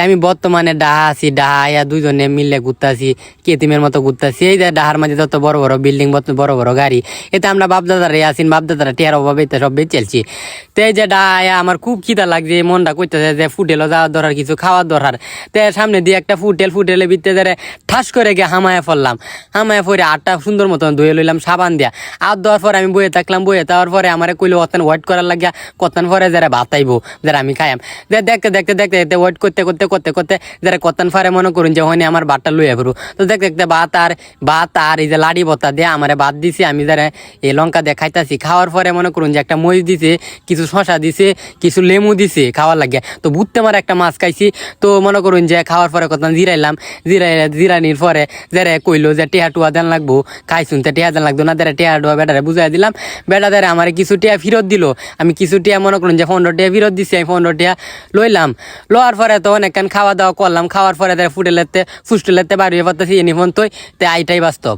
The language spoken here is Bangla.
আমি বর্তমানে ডাহা আছি, ডাহা আয়া দুজনে মিলে ঘুরতাছি, কেতিমের মতো ঘুরতাছি। এই যে ডাহার মাঝে যত বড় বড় বিল্ডিং, বড় বড় গাড়ি, এতে আমরা বাপদাদারা আসিন, বাপদাদারা টেয়ার অভাবে সব বেচেলছি। তো এই যে ডাহা আয়া আমার খুব খিদা লাগছে, মনটা কইতেছে যে ফুটেলও যাওয়ার দরকার, কিছু খাওয়ার দরকার। তো সামনে দিয়ে একটা ফুটেলের ভিতরে ঠাস করে গিয়ে হামায়া ফেললাম। হামায়া ফেরে আটটা সুন্দর মতন ধুয়ে লইলাম সাবান দিয়া। আর দেওয়ার পরে আমি বইয়ে থাকলাম, বইয়ে দেওয়ার পরে আমার কইলো অতন ওয়েট করার লাগিয়া, কতন পরে যারা ভাত আইবো, যারা আমি খাইম। দেখতে দেখতে দেখতে দেখতে ওয়েট করতে করতে করতে করতে যারা কতন ফারে মনে করুন যে হয়নি আমার ভাতটা লইয়া ফেরু। তো দেখতে দেখতে ভাত আর এই যে লাড়ি বতা দিয়ে আমার ভাত দিছে, আমি যারা এই লঙ্কা দিয়ে খাইতাছি। খাওয়ার পরে মনে করুন যে একটা মরিচ দিছে, কিছু শশা দিছে, কিছু লেমু দিছে খাওয়ার লাগে। তো বুঝতে আমার একটা মাছ খাইছি। তো মনে করুন যে খাওয়ার পরে কত জিরাইলাম, জিরানির পরে যারা কইলো যে টেহা টুয়া দেন লাগবো, খাই শুনতে টেহা দেন লাগতো না, যারা টেহা টুয়া বেটারে বুঝাই দিলাম। বেটা দ্বারা আমার কিছু টেহা ফেরত দিল। আমি কিছু টেহা মনে করুন যে 15 টেহা ফেরত দিচ্ছি, আমি 15 টেহা লইলাম। লওয়ার পরে তো অনেকক্ষণ খাওয়া দাওয়া করলাম। খাওয়ার পরে ফুটেলেতে বাড়িয়ে পারতেছি এনি ফোন তো আইটাই বাস্তব।